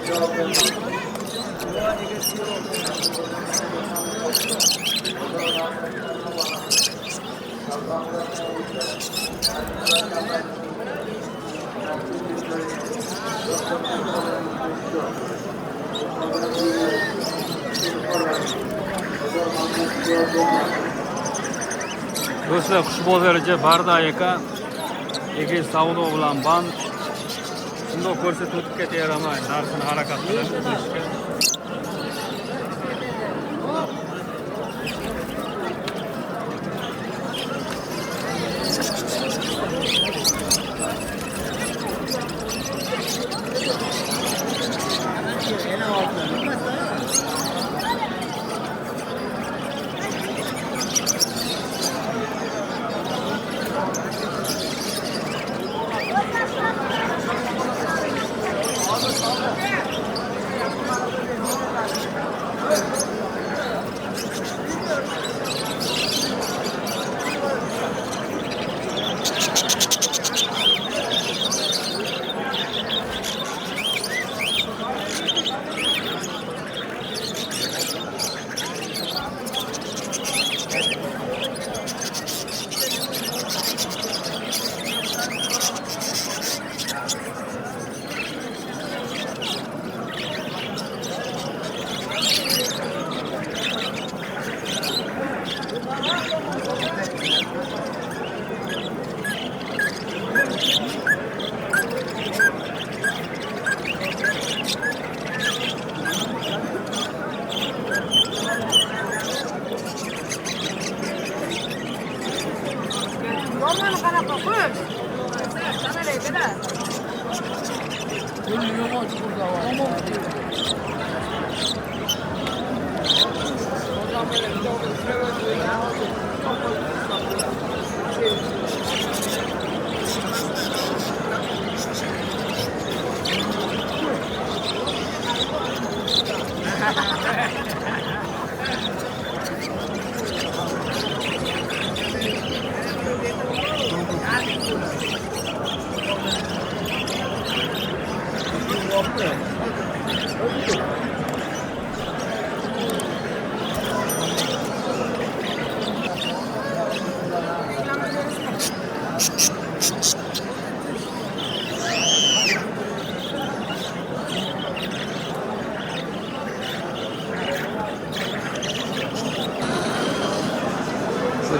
Do'stlar, qush bozoriga Barda aka ega savdo bilan band. Shundoq ko'rsatib o'tib ketaveramiz. Narxini harakat qilamiz.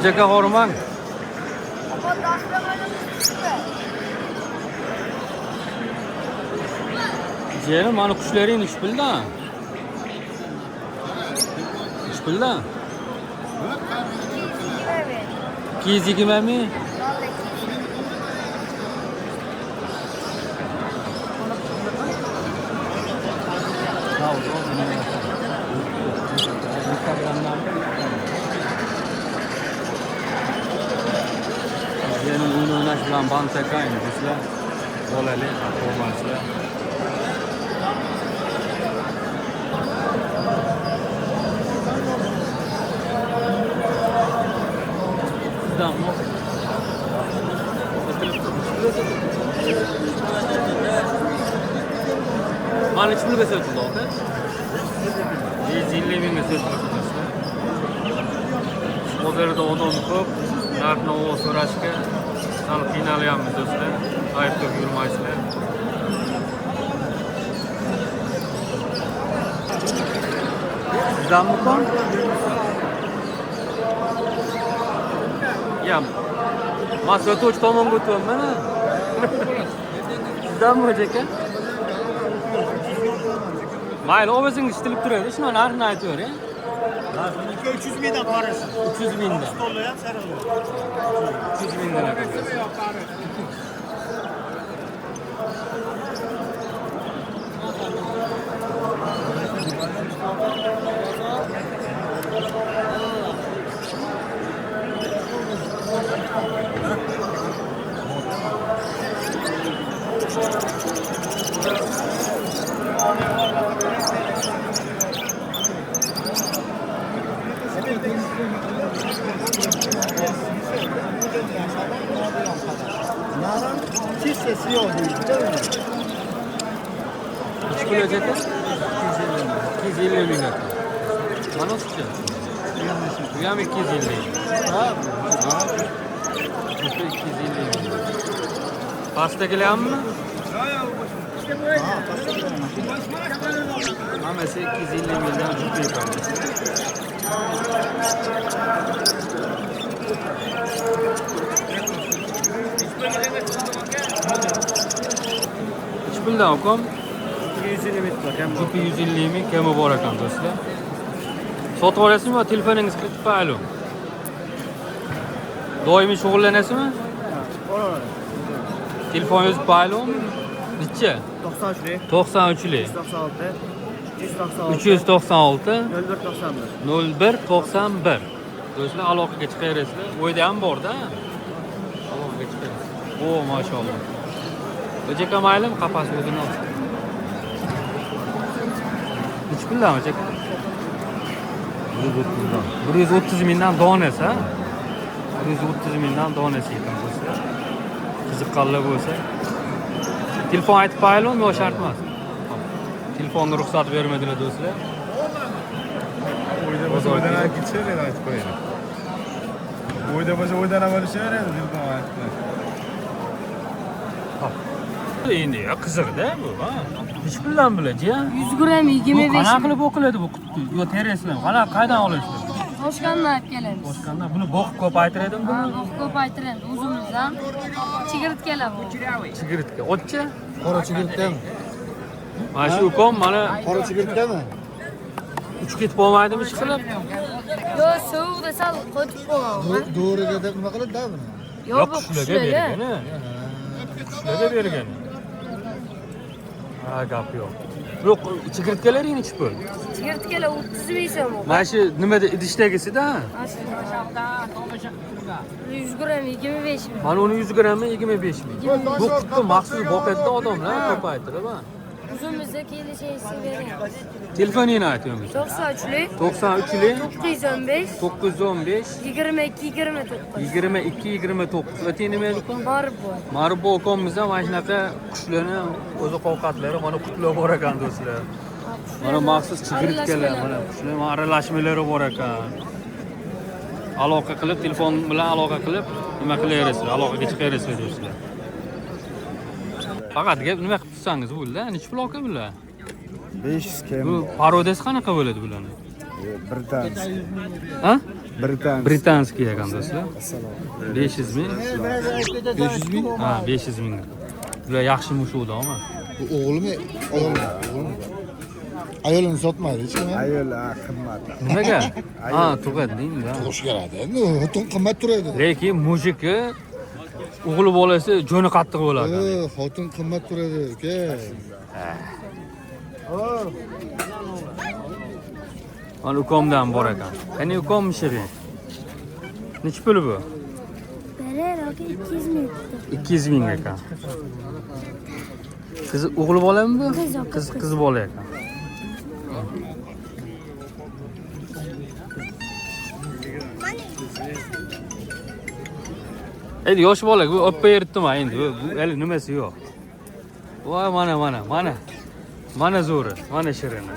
Aka hormang. Jerim, mana qushlaring ish bilda. Ish bilda. 220 mi? Benim uyun oynash bilan band takayım do'stlar. Bolali, formaslar. Sizdanmi? Mana nechi pulga sotildi aka? 150 mingga sotildi do'stlar. Bozorda odam ko'p, narxni so'rashga sal qiynalyapmiz do'stlar. Aybga yurmaysizlar. Sizdanmi kon? Ya, Moskva to'ch tomonga o'tyapman. Sizdanmi aka? Mayli, o'zingiz ishlab turadi, shuni narxini aytaver, ya. 300 mingdan qarashin. 300 mingdan. Stollar ham saraladi. 300 mingdan aka. pul aka? 250 ming aka. Mana o'sha. Bu ham 250. Ha? Bu 250 ming. Pastagilarmi? Hammasi 250 mingdan juda yuqori. Ich puldan ukam 250 ming ham bor. 250 ming kami bor ekan do'stlar. Sotib olasizmi yo telefoningiz kiritib qo'yaylik? Doimiy shug'ullanasizmi? Telefoningiz qo'yaylikmi? Necha? 93lik, 93lik. 396, 396 0191. 0191. Do'stlar aloqaga chiqaverasizlar. O'yda ham bor-da. Aloqaga chiqaverasiz. O, maşallah. Öceka maylım kafası o'zini olsun. Nechi puldan öceka? 130 mingdan donasi, ha? 130 mingdan donasi ekan do'stlar. Qiziqqanlar bo'lsa, telefon aytib qo'yaylikmi yo shart emas? Telefonni ruxsat bermadilar do'stlar. O'yda bo'lsa o'ydan ham ketishadi, aytib qo'yaylik. O'yda bo'lsa o'ydan ham olishaveradi, telefon aytib qo'yaylik. Endi ya qiziqda bu, ha. Nechi puldan biladi, ya? 100 gram 25 Qanaqa qilib o'qiladi bu qutni? Yo terasizlar. Qanaqa qaydan olasizlar? Toshkandan olib kelamiz. Boshqanda buni boqib ko'paytiradimi Ha, buni? bu ko'paytiramiz o'zimizdan. Chigirtkalar bu. Chigirtka. Otchi? Qora chigirtkami? Mana shu ukom mana Qora chigirtkami? uch ketib olmaydimi ish qilib? Yo, sovuqda sal qotib qolgan. Do'riga deb nima qiladi-da buni? Yo, bu qushlarga bergan, ha. Qushlarga bergan. Ha, gap yo'q. Yo'q, chigirtkalar nechi pul? Chigirtkalar 35 so'm. Mana shu nimada idishdagisida? 100 gram 25 ming. Mana uni 100 grammi 25 ming. Bu qutni maxsus boqadi odamlar ko'paytirib, ha. O'zimizda kelishaysiz beramiz. Telefoningni aytamiz. 93lik 93lik 915 915 22 29. 22 29. O'ting nima edi? Marbo. Marbo ukamizda mana shunaqa qushlarni o'zi ovqatlari mana qutlar bor ekan do'stlar. Mana maxsus chigirtkalar, mana qushlar aralashmalari bor ekan. Aloqa qilib, telefon bilan aloqa qilib, nima qilaverasizlar, aloqaga chiqaverasizlar do'stlar. Faqat gap nima qilib tutsangiz bo'ldi, nechi pul aka bular? 500 Bu kim? parodasi qanaqa bo'ladi bularni? Britanskiy. Ha? Britanskiy. Britanskiy ekan do'stlar. Assalom. 500 ming. 500 ming? Ha, 500 ming. Bular yaxshi mushukdami? Bu o'g'limi? O'g'limi? Ayolini sotmaydi hech kim. Ayol qimmat. Nimaga? Ha, tug'ading-da. Tug'ish kerak. Endi xotin qimmat turadi. Lekin mujiki o'g'li bolasi jo'ni qattiq bo'ladi. Xotin qimmat turadi, uka. Mana ukomdan bor ekan. Qani ukom shirin. Nechi puli bu? Berer aka 200 ming. 200 ming ekan. Qiz o'g'li bolami bu? Qiz. Qiz bola ekan. Endi yosh bola bu oppa eritdimi endi bu hali nimasi yo'q. Voy mana. Mana zo'ri, mana shirini.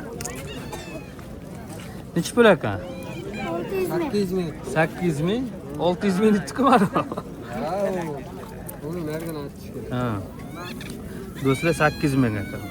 Nechi pul ekan? 600 ming. 800 ming. 600 ming chiqmadi. Uni narigini aytish kerak. Ha. Do'stlar 800 ming ekan.